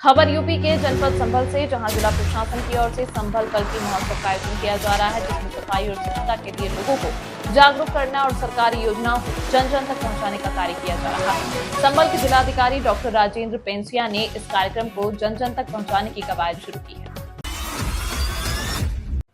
खबर यूपी के जनपद संभल से, जहां जिला प्रशासन की ओर से संभल कल्की महोत्सव का आयोजन किया जा रहा है, जिसमें सफाई और स्वच्छता के लिए लोगों को जागरूक करना और सरकारी योजनाओं को जन जन तक पहुंचाने का कार्य किया जा रहा है। संभल के जिलाधिकारी डॉक्टर राजेंद्र पेंसिया ने इस कार्यक्रम को जन जन तक पहुंचाने की कवायद शुरू की है।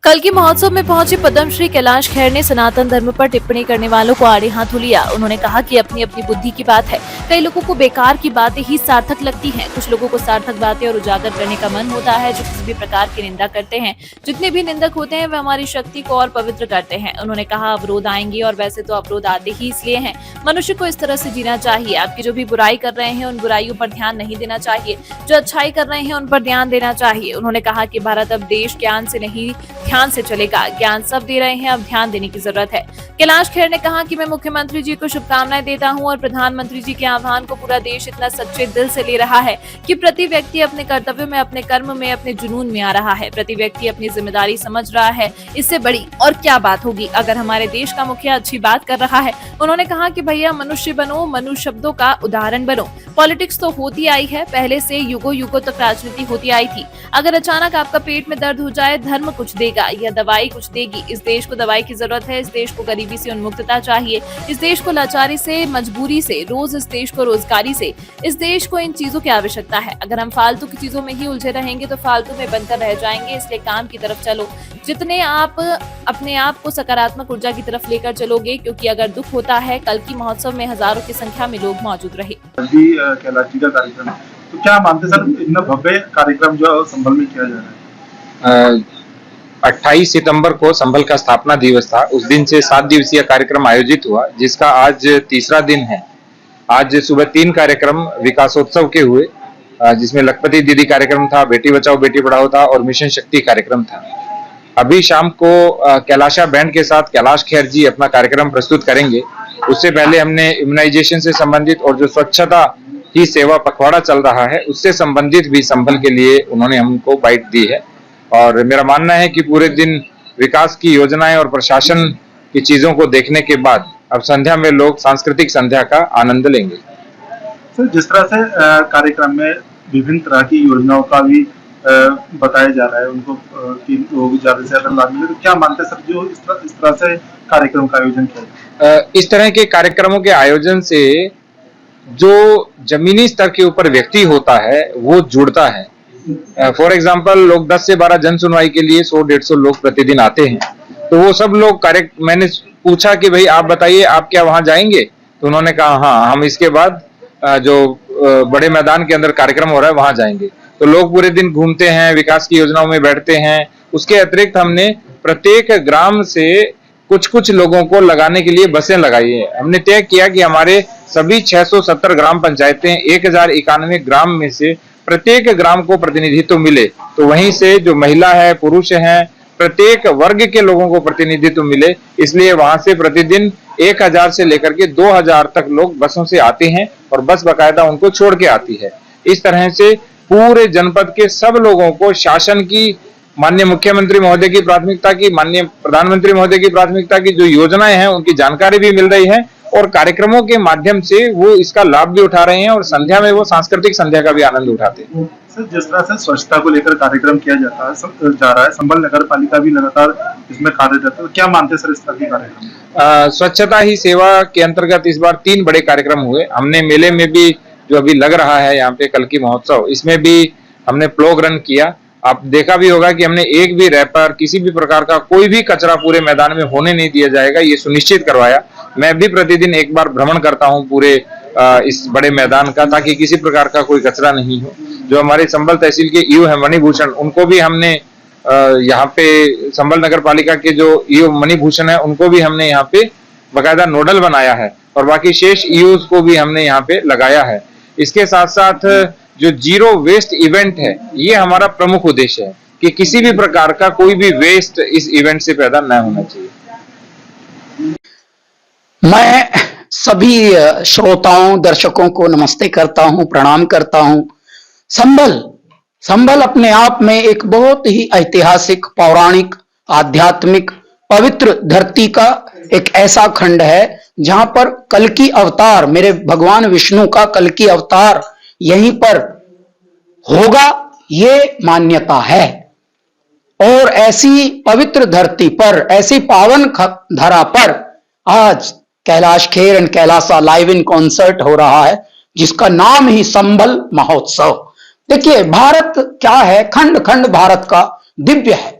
कल्की महोत्सव में पहुंचे पद्मश्री कैलाश खेर ने सनातन धर्म पर टिप्पणी करने वालों को आड़े हाथों लिया। उन्होंने कहा कि अपनी अपनी बुद्धि की बात है, कई लोगों को बेकार की बातें ही सार्थक लगती हैं, कुछ लोगों को सार्थक बातें और उजागर करने का मन होता है, जो किसी भी प्रकार की निंदा करते हैं। जितने भी निंदक होते हैं वे हमारी शक्ति को और पवित्र करते हैं। उन्होंने कहा अवरोध आएंगे, और वैसे तो अवरोध आते ही इसलिए हैं। मनुष्य को इस तरह से जीना चाहिए। आपकी जो भी बुराई कर रहे हैं उन बुराइयों पर ध्यान नहीं देना चाहिए, जो अच्छाई कर रहे हैं उन पर ध्यान देना चाहिए। उन्होंने कहा कि भारत अब देश ज्ञान से नहीं ध्यान से चलेगा। ज्ञान सब दे रहे हैं, अब ध्यान देने की जरूरत है। कैलाश खेर ने कहा कि मैं मुख्यमंत्री जी को शुभकामनाएं देता हूं और प्रधानमंत्री जी के आह्वान को पूरा देश इतना सच्चे दिल से ले रहा है कि प्रति व्यक्ति अपने कर्तव्य में, अपने कर्म में, अपने जुनून में आ रहा है। प्रति व्यक्ति अपनी जिम्मेदारी समझ रहा है। इससे बड़ी और क्या बात होगी अगर हमारे देश का मुखिया अच्छी बात कर रहा है। उन्होंने कहा कि भैया मनुष्य बनो, मनुष्य शब्दों का उदाहरण बनो। पॉलिटिक्स तो होती आई है, पहले से युगों युगों तक राजनीति होती आई थी। अगर अचानक आपका पेट में दर्द हो जाए, धर्म कुछ देगा या दवाई कुछ देगी। इस देश को दवाई की जरूरत है। इस देश को गरीबी से उन्मुक्तता चाहिए। इस देश को लाचारी से, मजबूरी से, रोज इस देश को रोजगारी से, इस देश को इन चीजों की आवश्यकता है। अगर हम फालतू की चीजों में ही उलझे रहेंगे तो फालतू में बनकर रह जाएंगे। इसलिए काम की तरफ चलो। जितने आप अपने आप को सकारात्मक ऊर्जा की तरफ लेकर चलोगे, क्योंकि अगर दुख होता है, कल्की महोत्सव में हजारों की संख्या में लोग मौजूद रहे। कैलाश जी का कार्यक्रम, तो क्या मानते सर, इतना भव्य कार्यक्रम जो संभल में किया जा रहा है? 28 सितंबर को संभल का स्थापना दिवस था। उस दिन से 7 दिवसीय कार्यक्रम आयोजित हुआ, जिसका आज तीसरा दिन है। आज सुबह 3 कार्यक्रम विकासोत्सव के हुए, जिसमें लखपति दीदी कार्यक्रम था, बेटी बचाओ बेटी पढ़ाओ था और मिशन शक्ति कार्यक्रम था। अभी शाम को कैलाशा बैंड के साथ कैलाश खेर जी अपना कार्यक्रम प्रस्तुत करेंगे। उससे पहले हमने इम्यूनाइजेशन से संबंधित और जो स्वच्छता ही सेवा पखवाड़ा चल रहा है उससे संबंधित भी संभल के लिए उन्होंने हमको बाइट दी है। और मेरा मानना है कि पूरे दिन विकास की योजनाएं और प्रशासन की चीजों को देखने के बाद अब संध्या में लोग सांस्कृतिक संध्या का आनंद लेंगे। सर, जिस तरह से कार्यक्रम में विभिन्न तरह की योजनाओं का भी बताया जा रहा है उनको कि लोग ज्यादा से ज्यादा लाभ मिले, तो क्या मानते हैं सर, जो इस तरह से कार्यक्रम का आयोजन किया? इस तरह के कार्यक्रमों के आयोजन से जो जमीनी स्तर के ऊपर व्यक्ति होता है वो जुड़ता है। फॉर एग्जाम्पल, लोग 10 से 12 जन सुनवाई के लिए 100-150 लोग प्रतिदिन आते हैं। तो वो सब लोग मैंने पूछा कि भाई आप बताइए, आप क्या वहां जाएंगे? तो उन्होंने कहा हाँ, हम इसके बाद जो बड़े मैदान के अंदर कार्यक्रम हो रहा है वहां जाएंगे। तो लोग पूरे दिन घूमते हैं, विकास की योजनाओं में बैठते हैं। उसके अतिरिक्त हमने प्रत्येक ग्राम से कुछ लोगों को लगाने के लिए बसें लगाई है। हमने तय किया कि हमारे सभी 670 ग्राम पंचायतें 1091 ग्राम में से प्रत्येक ग्राम को प्रतिनिधित्व मिले, तो वहीं से जो महिला है, पुरुष हैं, प्रत्येक वर्ग के लोगों को प्रतिनिधित्व मिले। इसलिए वहां से प्रतिदिन 1000 से लेकर के 2000 तक लोग बसों से आते हैं और बस बाकायदा उनको छोड़ के आती है। इस तरह से पूरे जनपद के सब लोगों को शासन की, माननीय मुख्यमंत्री महोदय की प्राथमिकता की, माननीय प्रधानमंत्री महोदय की प्राथमिकता की जो योजनाएं हैं उनकी जानकारी भी मिल रही है और कार्यक्रमों के माध्यम से वो इसका लाभ भी उठा रहे हैं और संध्या में वो सांस्कृतिक संध्या का भी आनंद उठाते हैं। सर, जिस तरह से स्वच्छता को लेकर कार्यक्रम किया जा रहा है, संभल नगर पालिका भी लगातार इसमें कार्यरत है, तो क्या मानते हैं सर इस तरह के कार्यक्रम? स्वच्छता ही सेवा के अंतर्गत इस बार 3 बड़े कार्यक्रम हुए। हमने मेले में भी, जो अभी लग रहा है यहाँ पे कल्की महोत्सव, इसमें भी हमने प्लॉग रन किया। आप देखा भी होगा कि हमने एक भी रैपर, किसी भी प्रकार का कोई भी कचरा पूरे मैदान में होने नहीं दिया जाएगा, ये सुनिश्चित करवाया। मैं भी प्रतिदिन एक बार भ्रमण करता हूँ पूरे इस बड़े मैदान का, ताकि किसी प्रकार का कोई कचरा नहीं हो। जो हमारे संभल तहसील के ईओ है मणिभूषण, उनको भी हमने यहाँ पे संभल नगर पालिका के जो ईओ मणिभूषण है उनको भी हमने यहाँ पे बाकायदा नोडल बनाया है और बाकी शेष ईओज को भी हमने यहाँ पे लगाया है। इसके साथ साथ जो जीरो वेस्ट इवेंट है, ये हमारा प्रमुख उद्देश्य है कि किसी भी प्रकार का कोई भी वेस्ट इस इवेंट से पैदा न होना चाहिए। मैं सभी श्रोताओं, दर्शकों को नमस्ते करता हूं, प्रणाम करता हूं। संभल अपने आप में एक बहुत ही ऐतिहासिक, पौराणिक, आध्यात्मिक, पवित्र धरती का एक ऐसा खंड है जहां पर कल्की अवतार, मेरे भगवान विष्णु का कल्की अवतार यहीं पर होगा, ये मान्यता है। और ऐसी पवित्र धरती पर, ऐसी पावन धरा पर आज Kailash Kher and Kailasa live in concert हो रहा है, जिसका नाम ही संबल महोत्सव। देखिए, भारत क्या है? खंड खंड भारत का दिव्य है,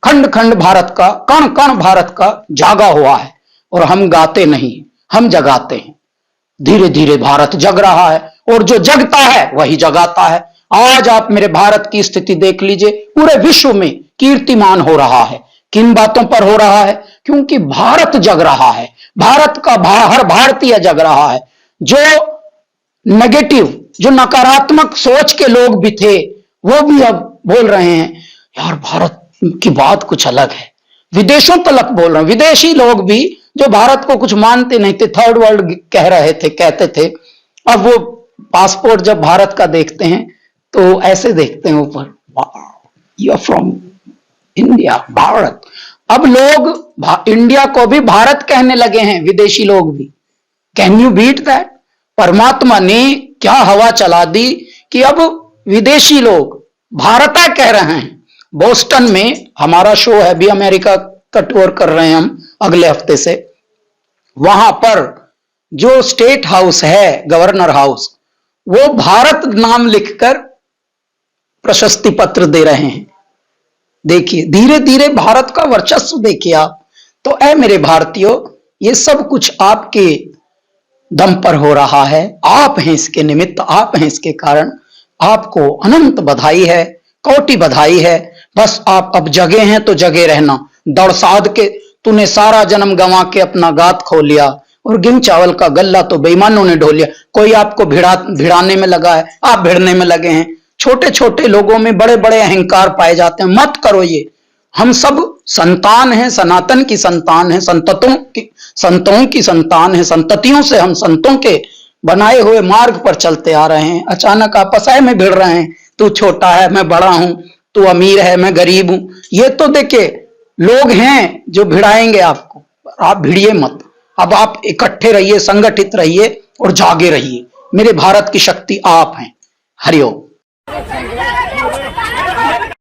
खंड खंड भारत का, कण कण भारत का जागा हुआ है। और हम गाते नहीं, हम जगाते हैं। धीरे धीरे भारत जग रहा है, और जो जगता है वही जगाता है। आज आप मेरे भारत की स्थिति देख लीजिए, पूरे विश्व में कीर्तिमान हो रहा है। किन बातों पर हो रहा है? क्योंकि भारत जग रहा है, भारत का हर भारतीय जग रहा है। जो नेगेटिव, जो नकारात्मक सोच के लोग भी थे, वो भी अब बोल रहे हैं यार भारत की बात कुछ अलग है। विदेशों तलक बोल रहे हैं, विदेशी लोग भी जो भारत को कुछ मानते नहीं थे, थर्ड वर्ल्ड कह रहे थे, कहते थे, अब वो पासपोर्ट जब भारत का देखते हैं तो ऐसे देखते हैं ऊपर, you are from India, Bharat. अब लोग इंडिया को भी भारत कहने लगे हैं, विदेशी लोग भी। Can you beat that? परमात्मा ने क्या हवा चला दी कि अब विदेशी लोग भारता कह रहे हैं। बोस्टन में हमारा शो है, भी अमेरिका का टूर कर रहे हैं हम अगले हफ्ते से। वहां पर जो स्टेट हाउस है, गवर्नर हाउस, वो भारत नाम लिखकर प्रशस्ति पत्र दे रहे हैं। देखिए, धीरे धीरे भारत का वर्चस्व देखिए आप। तो ऐ मेरे भारतीयों, ये सब कुछ आपके दम पर हो रहा है। आप हैं इसके निमित्त, आप हैं इसके कारण। आपको अनंत बधाई है, कोटि बधाई है। बस आप अब जगे हैं तो जगे रहना। दौड़ साध के तूने सारा जन्म गंवा के अपना गात खो लिया, और गेहूं चावल का गल्ला तो बेईमानों ने ढो लिया। कोई आपको भिड़ाने में लगा है, आप भिड़ने में लगे हैं। छोटे छोटे लोगों में बड़े बड़े अहंकार पाए जाते हैं। मत करो ये। हम सब संतान हैं, सनातन की संतान है, संतों की संतान है। संततियों से हम संतों के बनाए हुए मार्ग पर चलते आ रहे हैं। अचानक आपसाय में भिड़ रहे हैं, तू छोटा है मैं बड़ा हूं, तू अमीर है मैं गरीब हूं। ये तो देखिए लोग हैं जो भिड़ाएंगे आपको। आप भिड़िए मत। अब आप इकट्ठे रहिए, संगठित रहिए और जागे रहिए। मेरे भारत की शक्ति आप हैं। हरिओम।